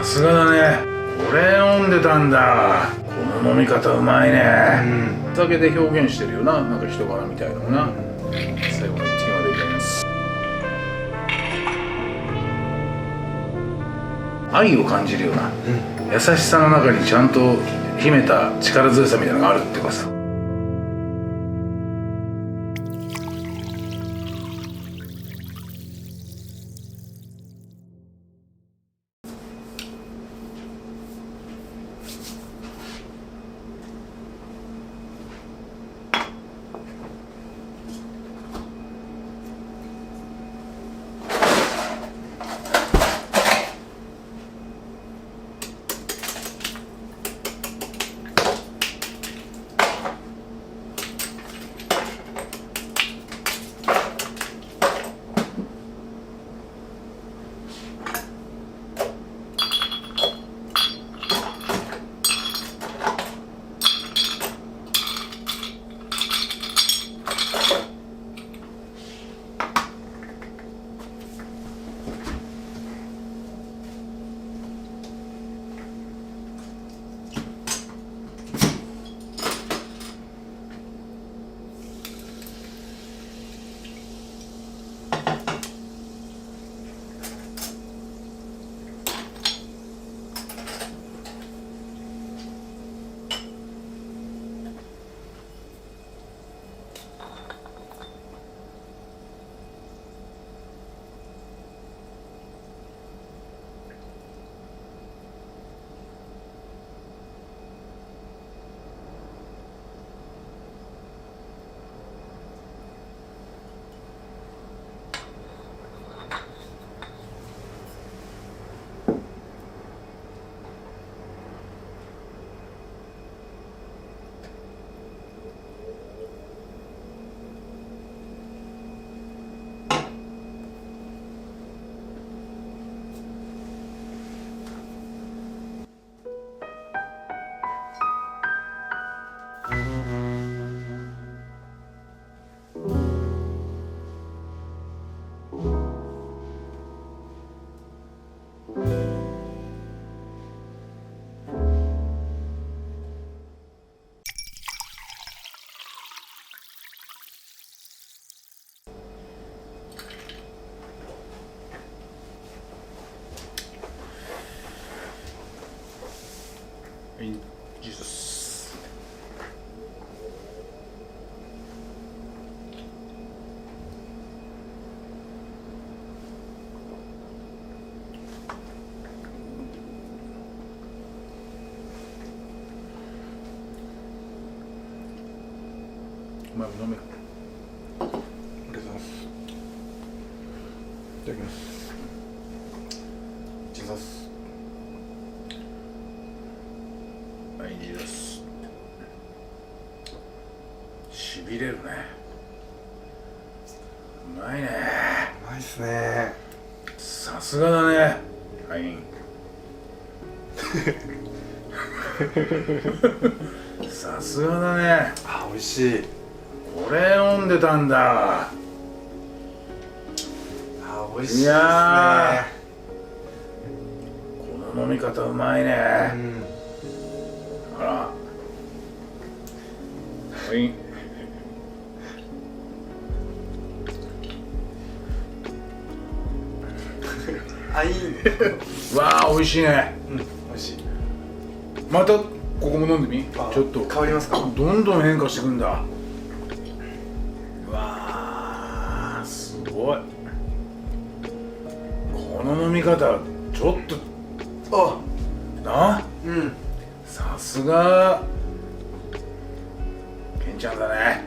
さすがだね。これ飲んでたんだ。この飲み方うまいね。お酒で表現してるよな、なんか人柄みたいなのな。最後の一滴までいただきます。愛を感じるような、優しさの中にちゃんと秘めた力強さみたいなのがあるっていうかさ。In Jesus. O前も飲めよ。ありがとうございます。いただきます。ジザス。はい、ジーザス。しびれるね。うまいね。うまいっすね。さすがだね。はい。さすがだね。あ、美味しい。これ飲んでたんだ。あ、美味しいですね。いやこの飲み方うまいね。あら。はい。あ、いい。わあ、美味しいね。美味しい。またここも飲んでみ。あ、ちょっと変わりますか。どんどん変化してくんだ。うわあ、すごい。この飲み方ちょっとな。さすがケンちゃんだね。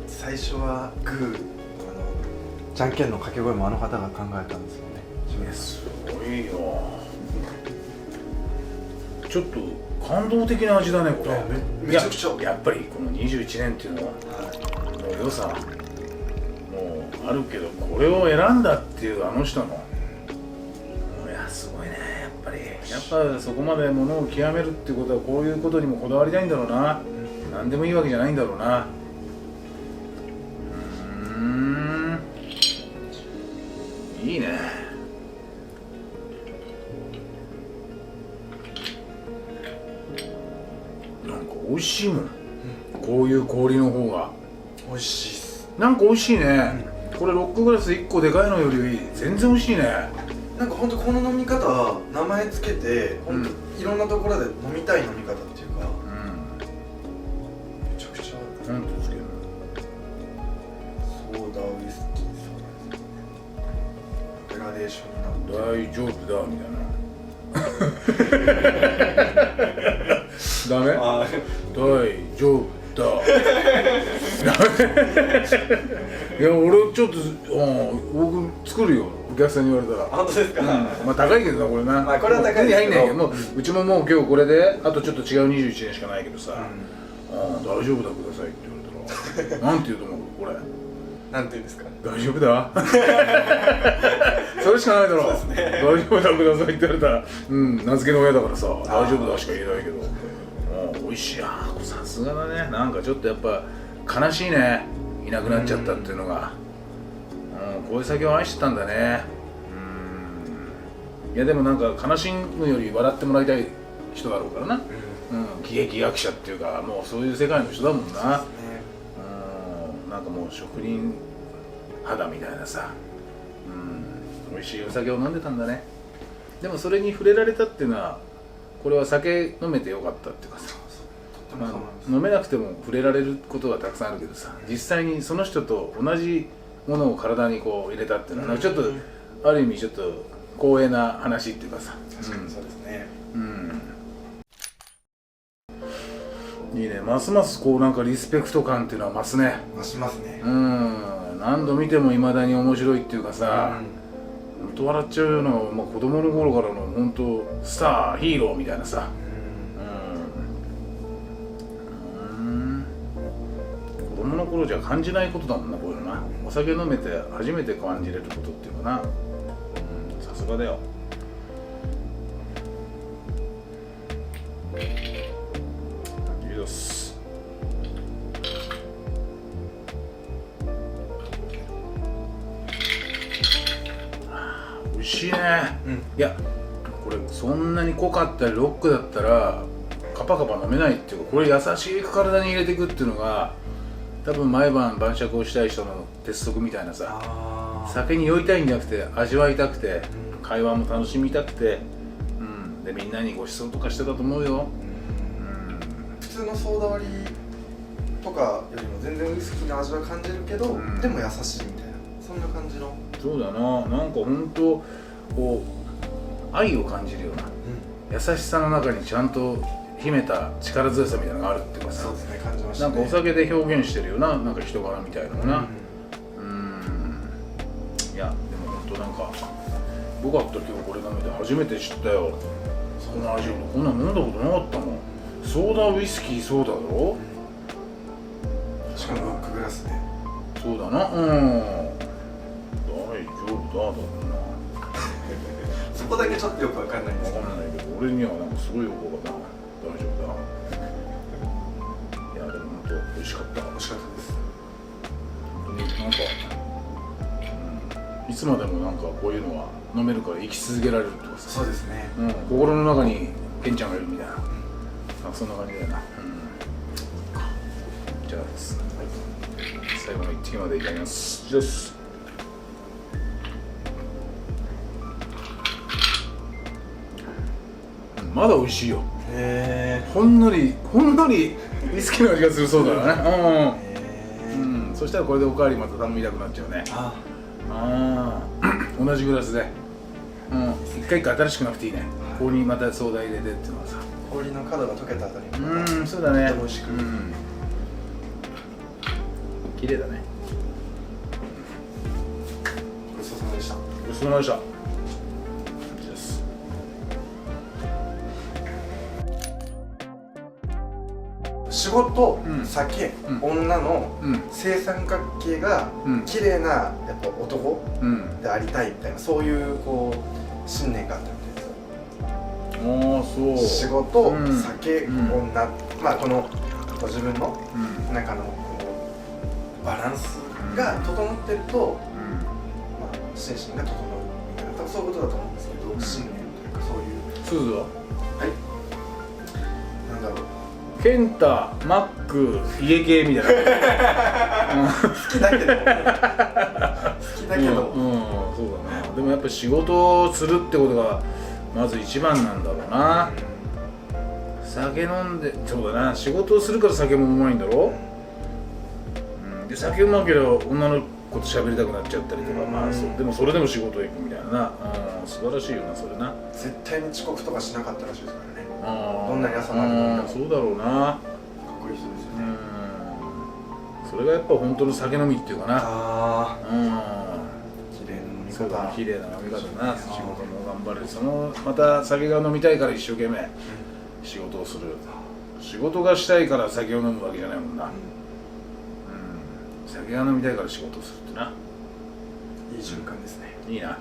最初はグー、じゃんけんの掛け声もあの方が考えたんですよね。すごいよ。ちょっと感動的な味だね、これ。めちゃくちゃ。やっぱりこの21年っていうのはの良さもうあるけど、これを選んだっていうあの人の、いやすごいね。やっぱりそこまでものを極めるっていうことはこういうことにもこだわりたいんだろうな。何でもいいわけじゃないんだろうな。いいね。美味しいもん、こういう氷の方が美味しいっす。なんか美味しいね、これロックグラス1個でかいのより全然美味しいね。なんかほんとこの飲み方名前つけてほんといろんなところで飲みたい飲み方っていうか、めちゃくちゃなんてつけるの？ソーダウイスキーグラデーションになって大丈夫だみたいなダメ？あ大丈夫だいや俺ちょっと僕作るよ、お客さんに言われたら。本当ですか？まあ高いけどなこれな。まあこれは高いですけど入んないけど、もううちももう今日これであとちょっと違う21年しかないけどさ、大丈夫だくださいって言われたらなんて言うと思うこれ。なんていうんですか？大丈夫だそれしかないだろ。そうですね。大丈夫だくださいって言われたら、名付けの親だからさ、大丈夫だしか言えないけど、美味しい。さすがだね。なんかちょっとやっぱ悲しいね、いなくなっちゃったっていうのが。こういう酒を愛してたんだね。いやでもなんか悲しむより笑ってもらいたい人だろうからな、喜劇役者っていうか、もうそういう世界の人だもんな。なんかもう職人肌みたいなさ、美味しいお酒を飲んでたんだね。でもそれに触れられたっていうのは、これは酒飲めてよかったっていうかさ、飲めなくても触れられることはたくさんあるけどさ、実際にその人と同じものを体にこう入れたっていうのは、ちょっとある意味ちょっと光栄な話っていうかさ。確かにそうですね。いいね。ますますこうなんかリスペクト感っていうのは増すね。増しますね。何度見てもいまだに面白いっていうかさ、ほんと笑っちゃうような、子供の頃からの本当スターヒーローみたいなさ。子供の頃じゃ感じないことだもんな、こういうのな。お酒飲めて初めて感じれることっていうかな。さすがだよ。いいです。美味しいね。いやこれそんなに濃かったりロックだったらカパカパ飲めないっていうか、これ優しく体に入れていくっていうのが多分毎晩晩酌をしたい人の鉄則みたいなさ。酒に酔いたいんじゃなくて味わいたくて、会話も楽しみたくて、でみんなにご馳走とかしてたと思うよ。普通のソーダ割りとかよりも全然ウイスキーの味は感じるけど、でも優しいみたいな、そんな感じの。そうだな。なんか本当こう愛を感じるような、優しさの中にちゃんと秘めた力強さみたいなのがあるっていうかさ。そうですね、感じましたね。なんかお酒で表現してるよな、なんか人柄みたいなのな。いやでも本当なんかよかった。今日これ飲めて初めて知ったよ、この味。こんなん飲んだことなかったもん。ソーダウイスキーソーダだろ。しかもロックグラスで。そうだな。大丈夫だだもんな。そこだけちょっとよくわかんないんですけど。わかんないけど、俺にはなんかすごいよくわかんない。大丈夫だ。いやでも本当美味しかった。美味しかったです。本当になんか、いつまでもなんかこういうのは飲めるから生き続けられるとかさ。そうですね。心の中にケンちゃんがいるみたいな。なんかそんな感じだよな。じゃあ最後の一滴までいただきます。よし。まだ美味しいよ。ほんのりウイスキーの味がするそうだね。そしたらこれでおかわりまた頼みたくなっちゃうね。同じグラスで、一回一回新しくなくていいね。ここにまたソーダ入れてっていうのはさ、氷の角が溶けたあたりにそうだね。美味しく、綺麗だね。ごちそうさまでした。ごちそうさまでした。仕事、酒、女の正三角形が綺麗なやっぱ男でありたいみたいな、そういうこう信念があったみたいですよ。そう。仕事、酒、女、このご自分の中のこうバランスが整ってると、心身が整うみたいな、多分そういうことだと思うんですけど、信念というかそういう。そうだ。はい。なんだろう。ケンタ、マック、家系みたいな好きだけど好きだけど、そうだな。でもやっぱ仕事をするってことがまず一番なんだろうな。酒飲んで、そうだな、仕事をするから酒もうまいんだろ、で酒うまければ女の子と喋りたくなっちゃったりとか、まあでもそれでも仕事行くみたいなな、素晴らしいよな、それな。絶対に遅刻とかしなかったらしいですからね。どんなに朝まで飲んでもそうだろうな。かっこいい人ですよね。それがやっぱ本当の酒飲みっていうかな。綺麗な飲み方。綺麗な飲み方な。仕事も頑張れる。また酒が飲みたいから一生懸命仕事をする。仕事がしたいから酒を飲むわけじゃないもんな。酒が飲みたいから仕事をするってな。いい循環ですね。いいな。はい。